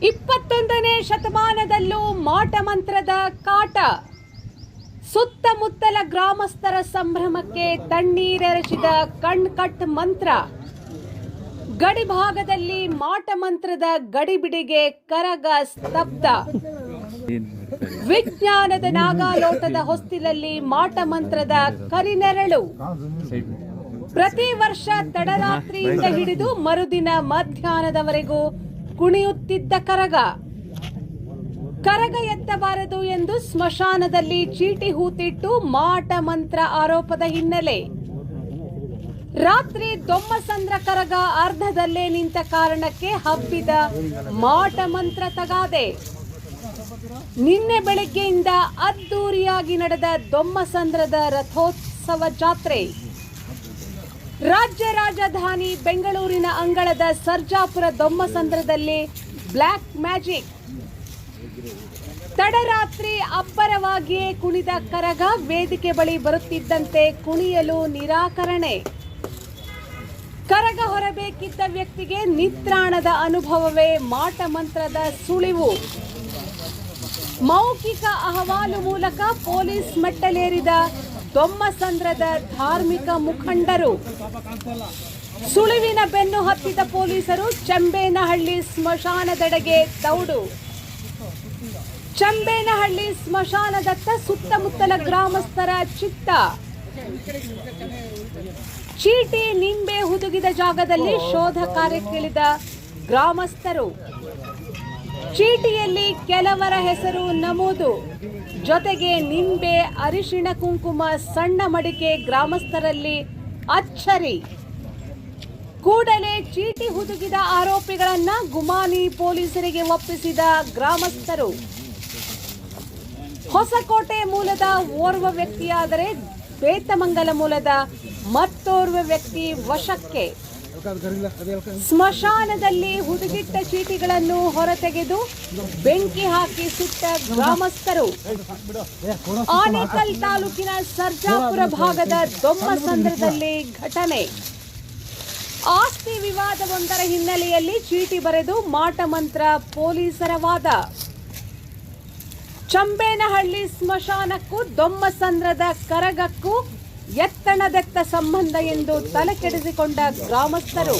21ನೇ ಶತಮಾನದಲ್ಲೂ ಮಾಟ ಮಂತ್ರದ ಕಾಟ. ಸುತ್ತಮುತ್ತಲ ಗ್ರಾಮಸ್ಥರ ಸಂಭ್ರಮಕ್ಕೆ ತಣ್ಣೀರೆರಚಿದ ಕಣ್ಕಟ್ ಮಂತ್ರ. ಗಡಿಭಾಗದಲ್ಲಿ ಮಾಟ ಮಂತ್ರದ ಗಡಿಬಿಡಿಗೆ ಕರಗ ಸ್ತಬ್ಧ. ವಿಜ್ಞಾನದ ನಾಗಾಲೋಟದ ಹೊಸ್ತಿಲಲ್ಲಿ ಮಾಟ ಮಂತ್ರದ ಕರಿನೆರಳು. ಪ್ರತಿ ವರ್ಷ ತಡರಾತ್ರಿಯಿಂದ ಹಿಡಿದು ಮರುದಿನ ಮಧ್ಯಾಹ್ನದವರೆಗೂ ಕುಣಿಯುತ್ತಿದ್ದ ಕರಗ ಎತ್ತಬಾರದು ಎಂದು ಸ್ಮಶಾನದಲ್ಲಿ ಚೀಟಿ ಹೂತಿಟ್ಟು ಮಾಟ ಮಂತ್ರ ಆರೋಪದ ಹಿನ್ನೆಲೆ ರಾತ್ರಿ ದೊಮ್ಮಸಂದ್ರ ಕರಗ ಅರ್ಧದಲ್ಲೇ ನಿಂತ ಕಾರಣಕ್ಕೆ ಹಬ್ಬಿದ ಮಾಟ ಮಂತ್ರ ತಗಾದೆ. ನಿನ್ನೆ ಬೆಳಗ್ಗೆಯಿಂದ ಅದ್ದೂರಿಯಾಗಿ ನಡೆದ ದೊಮ್ಮಸಂದ್ರದ ರಥೋತ್ಸವ ಜಾತ್ರೆ ರಾಜ್ಯ ರಾಜಧಾನಿ ಬೆಂಗಳೂರಿನ ಅಂಗಳದ ಸರ್ಜಾಪುರ ದೊಮ್ಮಸಂದ್ರದಲ್ಲಿ ಬ್ಲ್ಯಾಕ್ ಮ್ಯಾಜಿಕ್. ತಡರಾತ್ರಿ ಅಬ್ಬರವಾಗಿಯೇ ಕುಣಿದ ಕರಗ ವೇದಿಕೆ ಬಳಿ ಬರುತ್ತಿದ್ದಂತೆ ಕುಣಿಯಲು ನಿರಾಕರಣೆ. ಕರಗ ಹೊರಬೇಕಿದ್ದ ವ್ಯಕ್ತಿಗೆ ನಿತ್ರಾಣದ ಅನುಭವವೇ ಮಾಟ ಮಂತ್ರದ ಸುಳಿವು. ಮೌಖಿಕ ಅಹವಾಲು ಮೂಲಕ ಪೊಲೀಸ್ ಮೆಟ್ಟಲೇರಿದ ದೊಮ್ಮಸಂದ್ರದ ಧಾರ್ಮಿಕ ಮುಖಂಡರು. ಸುಳಿವಿನ ಬೆನ್ನು ಹತ್ತಿದ ಪೊಲೀಸರು ಚಂಬೇನಹಳ್ಳಿ ಸ್ಮಶಾನದೆಡೆಗೆ ದೌಡು. ಚಂಬೇನಹಳ್ಳಿ ಸ್ಮಶಾನದತ್ತ ಸುತ್ತಮುತ್ತಲ ಗ್ರಾಮಸ್ಥರ ಚಿತ್ತ. ಚೀಟಿ ನಿಂಬೆ ಹುದುಗಿದ ಜಾಗದಲ್ಲಿ ಶೋಧ ಕಾರ್ಯಕ್ಕಿಳಿದ ಗ್ರಾಮಸ್ಥರು. ಚೀಟಿಯಲ್ಲಿ ಕೆಲವರ ಹೆಸರು ನಮೂದು. ಜೊತೆಗೆ ನಿಂಬೆ, ಅರಿಶಿಣ ಕುಂಕುಮ, ಸಣ್ಣ ಮಡಿಕೆ. ಗ್ರಾಮಸ್ಥರಲ್ಲಿ ಅಚ್ಚರಿ. ಕೂಡಲೇ ಚೀಟಿ ಹುದುಗಿದ ಆರೋಪಿಗಳನ್ನ ಗುಮಾನಿ ಪೊಲೀಸರಿಗೆ ಒಪ್ಪಿಸಿದ ಗ್ರಾಮಸ್ಥರು. ಹೊಸಕೋಟೆ ಮೂಲದ ಓರ್ವ ವ್ಯಕ್ತಿಯಾದರೆ ಬೇತಮಂಗಲ ಮೂಲದ ಮತ್ತೋರ್ವ ವ್ಯಕ್ತಿ ವಶಕ್ಕೆ. ಸ್ಮಶಾನದಲ್ಲಿ ಹುದುಗಿಟ್ಟ ಚೀಟಿಗಳನ್ನು ಹೊರತೆಗೆದು ಬೆಂಕಿ ಹಾಕಿ ಸುಟ್ಟ ಗ್ರಾಮಸ್ಥರು. ಆನೇಕಲ್ ತಾಲೂಕಿನ ಸರ್ಜಾಪುರ ಭಾಗದ ದೊಮ್ಮಸಂದ್ರದಲ್ಲಿ ಘಟನೆ. ಆಸ್ತಿ ವಿವಾದವೊಂದರ ಹಿನ್ನೆಲೆಯಲ್ಲಿ ಚೀಟಿ ಬರೆದು ಮಾಟ ಮಂತ್ರ ಪೊಲೀಸರ ವಾದ. ಚಂಬೇನಹಳ್ಳಿ ಸ್ಮಶಾನಕ್ಕೂ ದೊಮ್ಮಸಂದ್ರದ ಕರಗಕ್ಕೂ ಎತ್ತಣದೆತ್ತ ಸಂಬಂಧ ಎಂದು ತಲೆ ಕೆಡಿಸಿಕೊಂಡ ಗ್ರಾಮಸ್ಥರು.